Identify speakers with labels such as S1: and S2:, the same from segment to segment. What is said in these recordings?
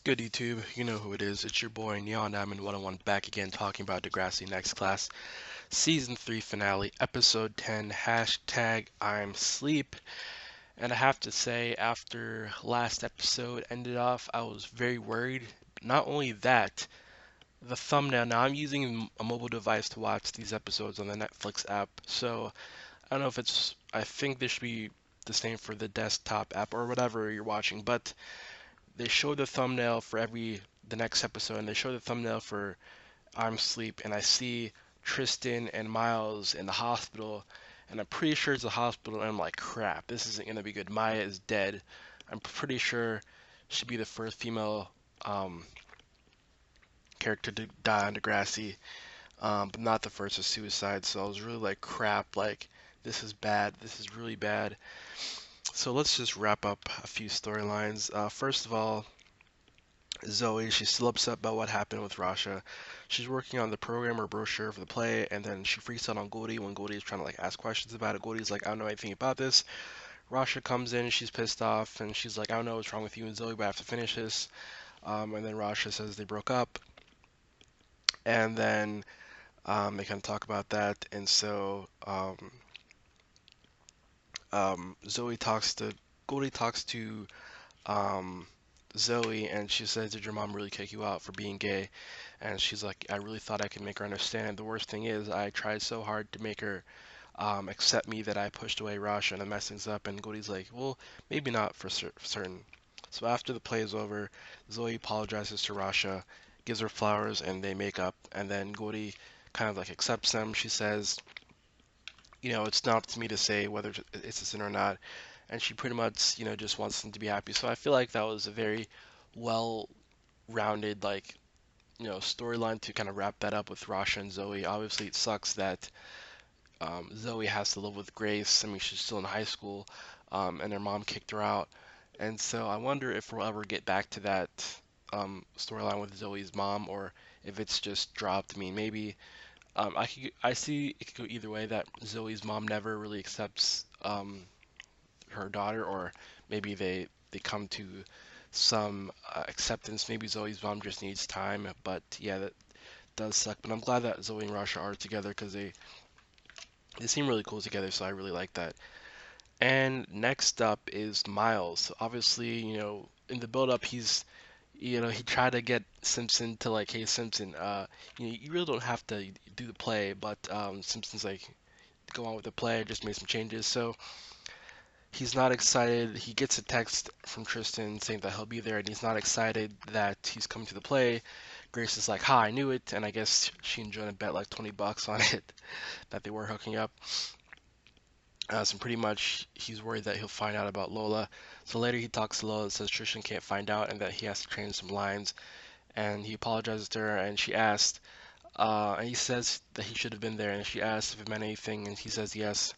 S1: Good YouTube, you know who it is. It's your boy Neon Diamond 101 back again talking about Degrassi Next Class Season 3 finale, Episode 10, hashtag I'm Sleep. And I have to say, after last episode ended off, I was very worried. Not only that, the thumbnail. Now I'm using a mobile device to watch these episodes on the Netflix app, so I don't know if it's. I think this should be the same for the desktop app or whatever you're watching, but they show the thumbnail for the next episode, and they show the thumbnail for I'm Sleep, and I see Tristan and Miles in the hospital, and I'm pretty sure it's a hospital, and I'm like, crap, this isn't gonna be good. Maya is dead. I'm pretty sure she'd be the first female um, character to die on Degrassi, but not the first of suicide. So I was really like, crap, like this is bad. This is really bad. So let's just wrap up a few storylines. First of all, Zoe, she's still upset about what happened with Rasha. She's working on the program or brochure for the play, and then she freaks out on Goldi when Goldi is trying to like ask questions about it. Goldi's like, I don't know anything about this. Rasha comes in, she's pissed off, and she's like, I don't know what's wrong with you and Zoe, but I have to finish this. And then Rasha says they broke up, and then they kind of talk about that, and so Zoe talks to Goldi talks to um, Zoe, and she says, "Did your mom really kick you out for being gay?" And she's like, "I really thought I could make her understand. The worst thing is, I tried so hard to make her accept me that I pushed away Rasha and I messed things up." And Goody's like, "Well, maybe not for certain." So after the play is over, Zoe apologizes to Rasha, gives her flowers, and they make up. And then Goody kind of like accepts them. She says, it's not up to me to say whether it's a sin or not, and she pretty much, just wants them to be happy. So I feel like that was a very well-rounded, like, storyline to kind of wrap that up with Rasha and Zoe. Obviously, it sucks that Zoe has to live with Grace. I mean, she's still in high school, and her mom kicked her out. And so I wonder if we'll ever get back to that storyline with Zoe's mom, or if it's just dropped. I mean, maybe I see it could go either way. That Zoe's mom never really accepts her daughter, or maybe they come to some acceptance. Maybe Zoe's mom just needs time. But yeah, that does suck. But I'm glad that Zoe and Rasha are together because they seem really cool together. So I really like that. And next up is Miles. So obviously, in the build up, he tried to get Simpson to like, hey Simpson, you really don't have to do the play, but Simpson's like, go on with the play, just made some changes. So he's not excited. He gets a text from Tristan saying that he'll be there, and he's not excited that he's coming to the play. Grace is like, "Ha, I knew it," and I guess she and Jonah bet like $20 on it that they were hooking up. So pretty much he's worried that he'll find out about Lola. So later he talks to Lola and says Tristan can't find out and that he has to change some lines. And he apologizes to her, and she asked, and he says that he should have been there, and she asks if it meant anything, and he says yes.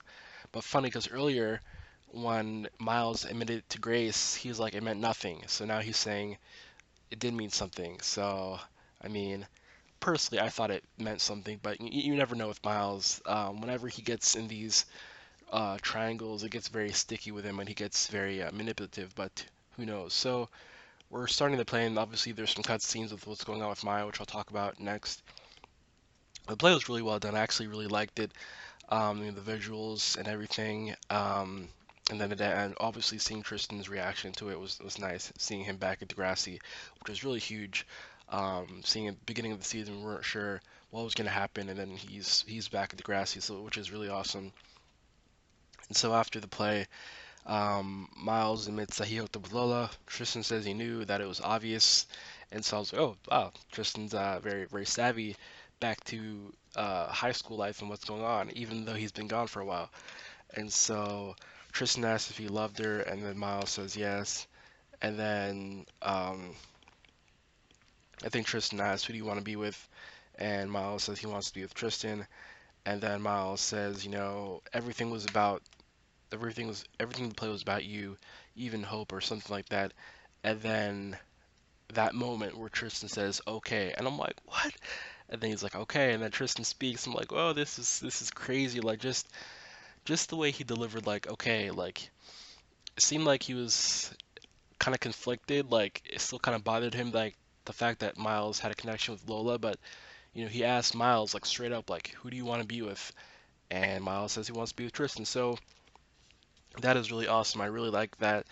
S1: But funny because earlier when Miles admitted to Grace, he was like, it meant nothing. So now he's saying it did mean something. So, I mean, personally, I thought it meant something, but you never know with Miles. Whenever he gets in these triangles, it gets very sticky with him and he gets very manipulative, but who knows. So, we're starting the play, and obviously, there's some cutscenes with what's going on with Maya, which I'll talk about next. The play was really well done. I actually really liked it. The visuals and everything. And obviously seeing Tristan's reaction to it was nice. Seeing him back at Degrassi, which was really huge. Seeing at the beginning of the season, we weren't sure what was going to happen, and then he's back at Degrassi, so which is really awesome. And so after the play, Miles admits that he hooked up with Lola. Tristan says he knew that it was obvious, and so I was like, oh wow, Tristan's very very savvy back to high school life and what's going on, even though he's been gone for a while. And so Tristan asks if he loved her, and then Miles says yes. And then I think Tristan asks, "Who do you want to be with?" And Miles says he wants to be with Tristan. And then Miles says, everything the play was about you, even hope or something like that. And then that moment where Tristan says, "Okay," and I'm like, "What?" And then he's like, "Okay," and then Tristan speaks. I'm like, "Oh, this is crazy!" Like just the way he delivered, like, "Okay," like it seemed like he was kind of conflicted. Like it still kind of bothered him, like the fact that Miles had a connection with Lola. But he asked Miles like straight up, like, who do you want to be with? And Miles says he wants to be with Tristan. So that is really awesome. I really like that.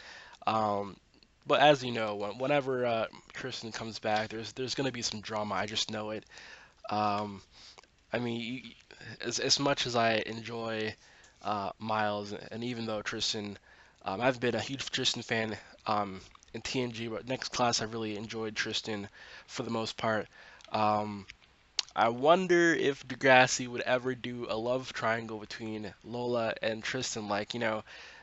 S1: Um, but as you know, whenever Tristan comes back, there's gonna be some drama. I just know it. Um, I mean, as much as I enjoy Miles, and even though Tristan, I've been a huge Tristan fan in TNG, but next class I really enjoyed Tristan for the most part. Um, I wonder if Degrassi would ever do a love triangle between Lola and Tristan. Like,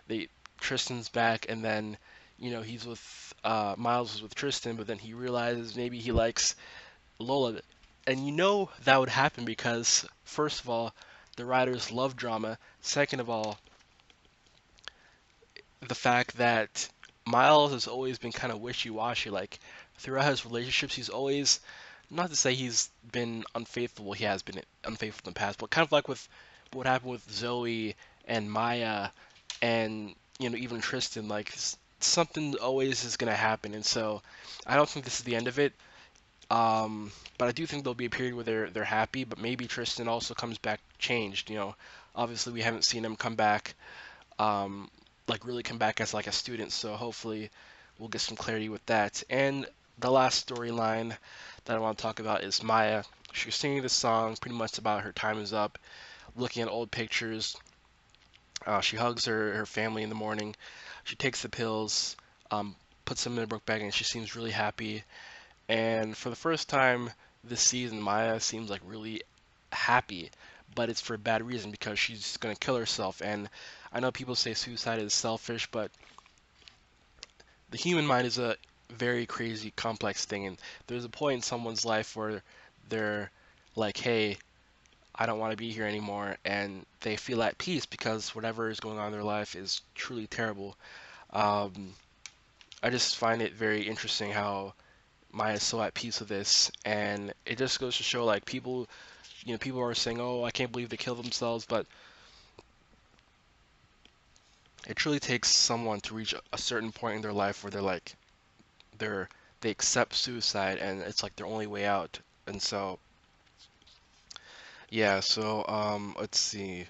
S1: they Tristan's back, and then, he's with Miles is with Tristan, but then he realizes maybe he likes Lola. And that would happen because, first of all, the writers love drama. Second of all, the fact that Miles has always been kind of wishy-washy. Like, throughout his relationships, he's always, not to say he's been unfaithful, he has been unfaithful in the past, but kind of like with what happened with Zoe and Maya and, even Tristan, like, something always is going to happen. And so I don't think this is the end of it. But I do think there'll be a period where they're happy, but maybe Tristan also comes back changed. Obviously we haven't seen him come back, um, like really come back as like a student. So hopefully we'll get some clarity with that. And the last storyline that I want to talk about is Maya. She's singing this song pretty much about her time is up, looking at old pictures. She hugs her family in the morning. She takes the pills, puts them in a book bag, and she seems really happy. And for the first time this season, Maya seems like really happy, but it's for a bad reason because she's gonna kill herself. And I know people say suicide is selfish, but the human mind is a very crazy, complex thing. And there's a point in someone's life where they're like, hey, I don't want to be here anymore, and they feel at peace because whatever is going on in their life is truly terrible. Um, I just find it very interesting how Maya's so at peace with this, and it just goes to show like people are saying, "Oh, I can't believe they killed themselves," but it truly takes someone to reach a certain point in their life where they're they accept suicide, and it's like their only way out. And so yeah, so let's see.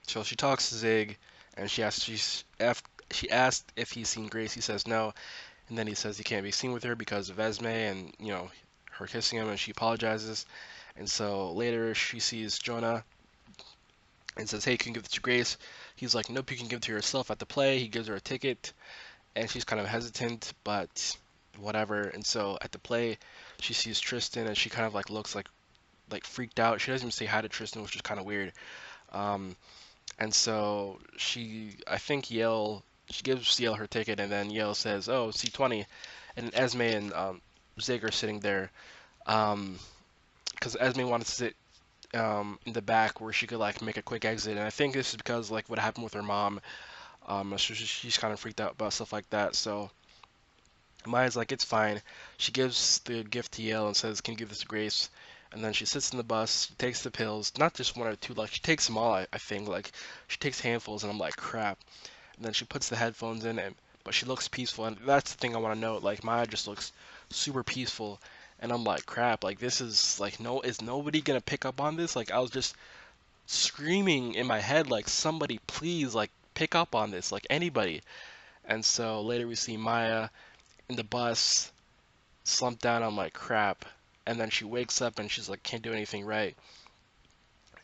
S1: So she talks to Zig, and she asked if he's seen Grace. He says no, and then he says he can't be seen with her because of Esme and her kissing him, and she apologizes. And so later she sees Jonah and says, "Hey, can you give it to Grace?" He's like, "Nope, you can give it to yourself at the play." He gives her a ticket, and she's kind of hesitant, but whatever. And so at the play, she sees Tristan, and she kind of like looks like freaked out. She doesn't even say hi to Tristan, which is kind of weird. Um, and so I think she gives Yale her ticket, and then Yale says, "Oh, C20," and Esme and Zig are sitting there, because Esme wanted to sit in the back where she could like make a quick exit. And I think this is because like what happened with her mom. She's kind of freaked out about stuff like that. So Maya's like, it's fine. She gives the gift to Yale and says, "Can you give this to Grace?" And then she sits in the bus, takes the pills, not just one or two, like she takes them all. I think like she takes handfuls, and I'm like, crap. And then she puts the headphones in, but she looks peaceful, and that's the thing I want to note. Like Maya just looks super peaceful, and I'm like, crap. Like this is like no, is nobody gonna pick up on this? Like I was just screaming in my head like somebody please like pick up on this, like anybody. And so later we see Maya in the bus slumped down. I'm like crap. And then she wakes up and she's like can't do anything right.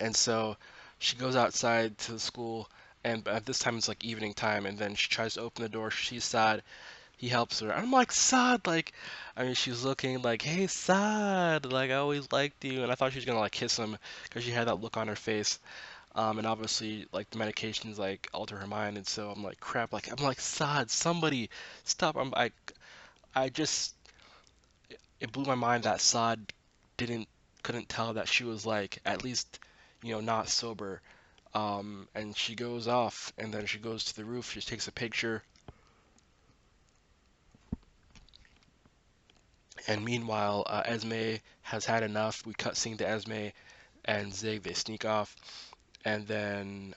S1: And so she goes outside to the school, and at this time it's like evening time, and then she tries to open the door. She's sad. He helps her. I'm like, Sad, like, I mean, she's looking like, hey, Sad, like, I always liked you. And I thought she was gonna like kiss him because she had that look on her face. And obviously, like the medications like alter her mind, and so I'm like, crap. Like I'm like, Sod, somebody stop. I just it blew my mind that Sod didn't couldn't tell that she was like at least not sober. And she goes off, and then she goes to the roof. She takes a picture, and meanwhile, Esme has had enough. We cut scene to Esme and Zig. They sneak off, and then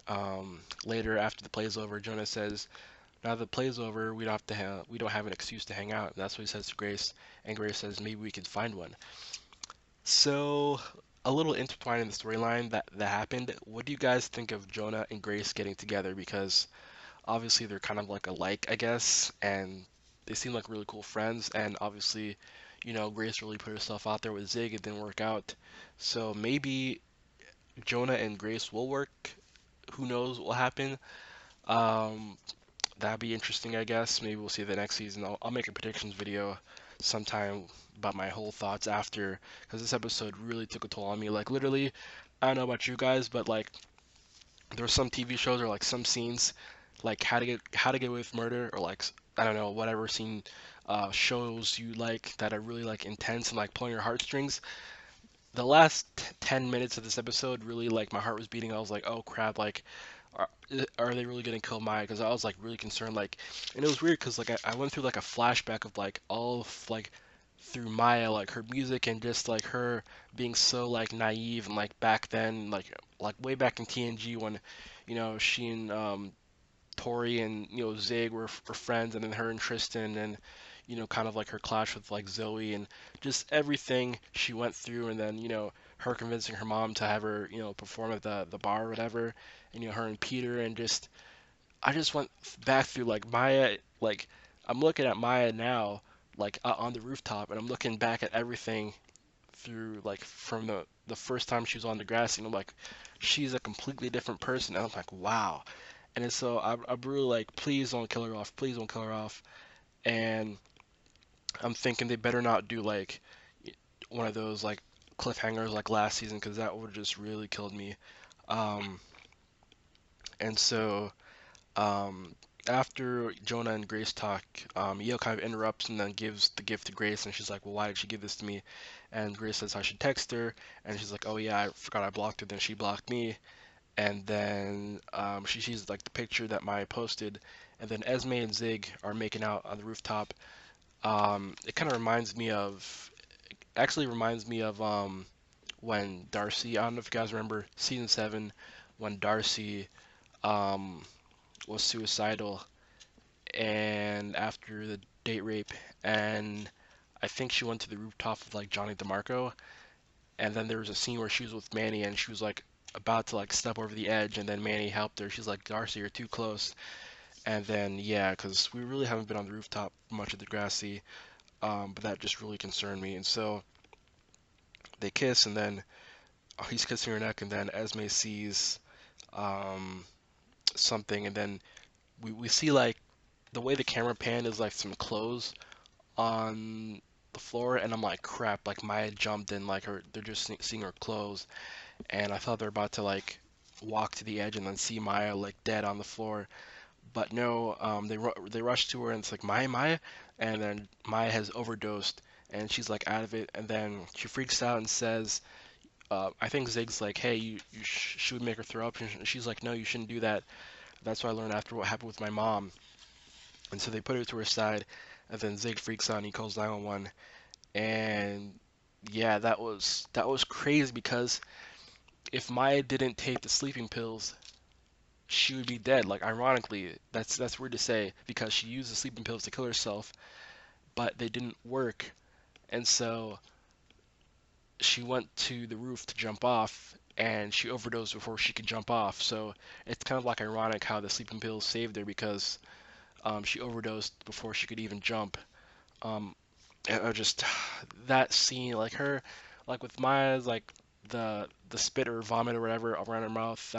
S1: later after the play's over, Jonah says, Now that the play's over, we don't have an excuse to hang out. And that's what he says to Grace, and Grace says maybe we could find one. So a little intertwined in the storyline that happened. What do you guys think of Jonah and Grace getting together? Because obviously they're kind of like alike, I guess, and they seem like really cool friends. And obviously, Grace really put herself out there with Zig. It didn't work out. So maybe Jonah and Grace will work. Who knows what will happen? Um, that'd be interesting, I guess. Maybe we'll see the next season. I'll make a predictions video sometime about my whole thoughts after, because this episode really took a toll on me. Like literally, I don't know about you guys, but like there were some TV shows or like some scenes, like How to Get Away with Murder, or like I don't know, whatever scene shows you like that are really like intense and like pulling your heartstrings. The last 10 minutes of this episode really like my heart was beating. I was like, oh crap, like are, are they really gonna kill Maya? Because I was like really concerned, like, and it was weird because like I went through like a flashback of like all of like through Maya, like her music and just like her being so like naive and like back then, like way back in TNG when she and Tori and Zig were friends, and then her and Tristan, and kind of like her clash with like Zoe, and just everything she went through, and then her convincing her mom to have her perform at the bar or whatever, and her and Peter, and just I just went back through like Maya, like I'm looking at Maya now, like on the rooftop, and I'm looking back at everything through like from the first time she was on Degrassi, and I'm like, she's a completely different person. And I'm like, wow. And then so I'm really like, please don't kill her off, please don't kill her off. And I'm thinking they better not do like one of those like cliffhangers like last season, because that would just really killed me. Um, and so um, after Jonah and Grace talk, Io kind of interrupts and then gives the gift to Grace, and she's like, "Well, why did she give this to me?" And Grace says I should text her, and she's like, "Oh yeah, I forgot I blocked her." Then she blocked me, and then she sees like the picture that Maya posted, and then Esme and Zig are making out on the rooftop. It kind of reminds me of when Darcy. I don't know if you guys remember season 7 when Darcy um, was suicidal and after the date rape, and I think she went to the rooftop with like Johnny DeMarco, and then there was a scene where she was with Manny and she was like about to like step over the edge, and then Manny helped her. She's like, Darcy, you're too close. And then yeah, because we really haven't been on the rooftop much of Degrassi, but that just really concerned me. And so they kiss, and then he's kissing her neck, and then Esme sees um, something, and then we see like the way the camera pan is like some clothes on the floor, and I'm like, crap, like Maya jumped and like they're just seeing her clothes, and I thought they're about to like walk to the edge and then see Maya like dead on the floor, but no, they rush to her and it's like Maya, and then Maya has overdosed and she's like out of it, and then she freaks out and says, I think Zig's like, hey, should we make her throw up? And she's like, no, you shouldn't do that. That's what I learned after what happened with my mom. And so they put her to her side, and then Zig freaks out and he calls 911. And yeah, that was crazy because if Maya didn't take the sleeping pills, she would be dead. Like ironically, that's weird to say because she used the sleeping pills to kill herself, but they didn't work. And so she went to the roof to jump off and she overdosed before she could jump off. So it's kind of like ironic how the sleeping pills saved her because she overdosed before she could even jump. Um, and I just that scene, like her, like with Maya's, like the spit or vomit or whatever around her mouth,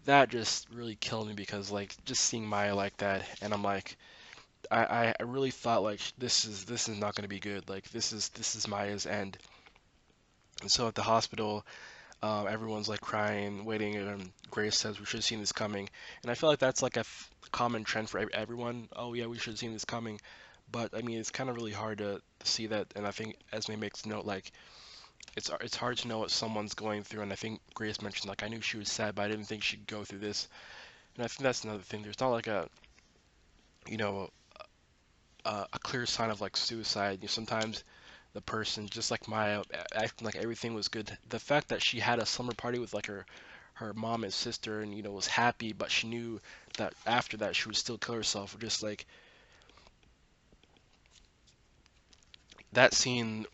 S1: that just really killed me because like just seeing Maya like that, and I'm like, I really thought like this is not gonna be good. Like this is Maya's end. And so at the hospital, everyone's like crying, waiting, and Grace says we should have seen this coming. And I feel like that's like a common trend for everyone. Oh yeah, we should have seen this coming. But I mean, it's kind of really hard to see that. And I think Esme makes note like it's hard to know what someone's going through. And I think Grace mentioned like I knew she was sad, but I didn't think she'd go through this. And I think that's another thing. There's not like you know a clear sign of like suicide. Sometimes the person, just like Maya, acting like everything was good. The fact that she had a slumber party with like her her mom and sister, and was happy, but she knew that after that she would still kill herself. Just like that scene,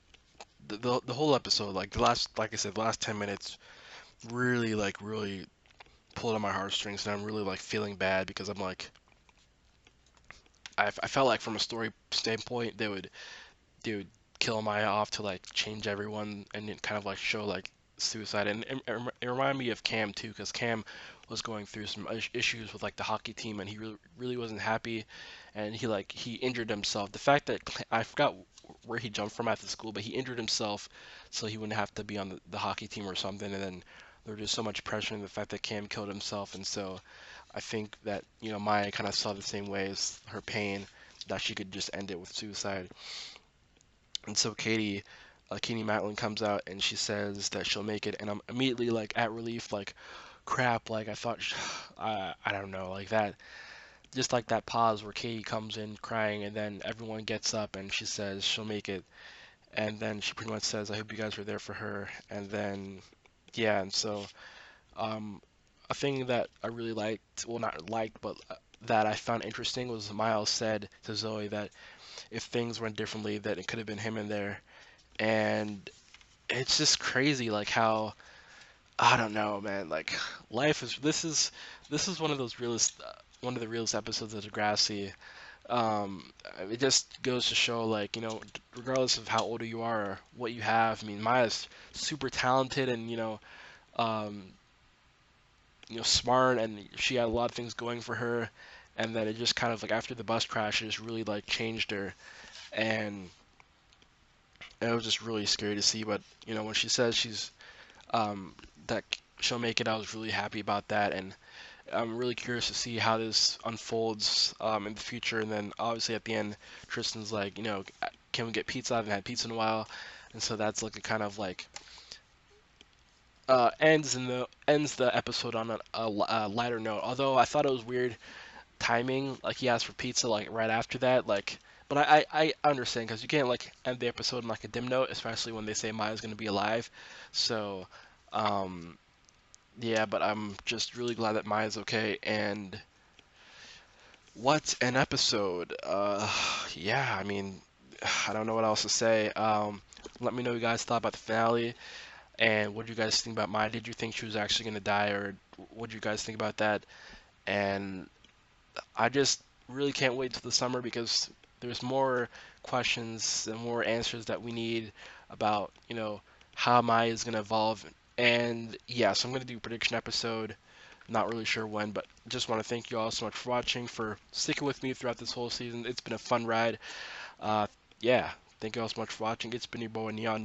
S1: the whole episode, like the last, like I said, the last 10 minutes, really pulled on my heartstrings, and I'm really like feeling bad because I'm like, I felt like from a story standpoint, they would kill Maya off to like change everyone and then kind of like show like suicide, and it reminded me of Cam too, because Cam was going through some issues with like the hockey team, and he really wasn't happy, and he injured himself. The fact that I forgot where he jumped from at the school, but he injured himself so he wouldn't have to be on the hockey team or something, and then there was just so much pressure in the fact that Cam killed himself, and so I think that Maya kind of saw the same way as her pain, that she could just end it with suicide. And so Katie Matlin comes out and she says that she'll make it, and I'm immediately like at relief, like crap, like I thought, I don't know, like that, just like that pause where Katie comes in crying, and then everyone gets up and she says she'll make it, and then she pretty much says, I hope you guys were there for her, and then yeah, and so um, a thing that I really liked, well not liked, but that I found interesting was Miles said to Zoe that if things went differently, that it could have been him in there, and it's just crazy like how I don't know, man, like life is this is one of the realest episodes of Degrassi. It just goes to show, like, regardless of how old you are or what you have, I mean, Maya's super talented, and um, smart, and she had a lot of things going for her, and then it just kind of like after the bus crash, it just really like changed her, and it was just really scary to see. But when she says um, that she'll make it, I was really happy about that, and I'm really curious to see how this unfolds in the future. And then obviously at the end, Tristan's like, can we get pizza? I haven't had pizza in a while, and so that's like a kind of like ends the episode on a lighter note. Although I thought it was weird timing, like he asked for pizza like right after that, like. But I understand, because you can't like end the episode on like a dim note, especially when they say Maya's gonna be alive. So, um, yeah, but I'm just really glad that Maya's okay. And what an episode! Yeah, I mean, I don't know what else to say. Let me know what you guys thought about the finale, and what do you guys think about Maya? Did you think she was actually gonna die, or what do you guys think about that? And I just really can't wait till the summer, because there's more questions and more answers that we need about, how Maya is gonna evolve. And yeah, so I'm gonna do a prediction episode. Not really sure when, but just want to thank you all so much for watching, for sticking with me throughout this whole season. It's been a fun ride. Uh, yeah, thank you all so much for watching. It's been your boy Neon.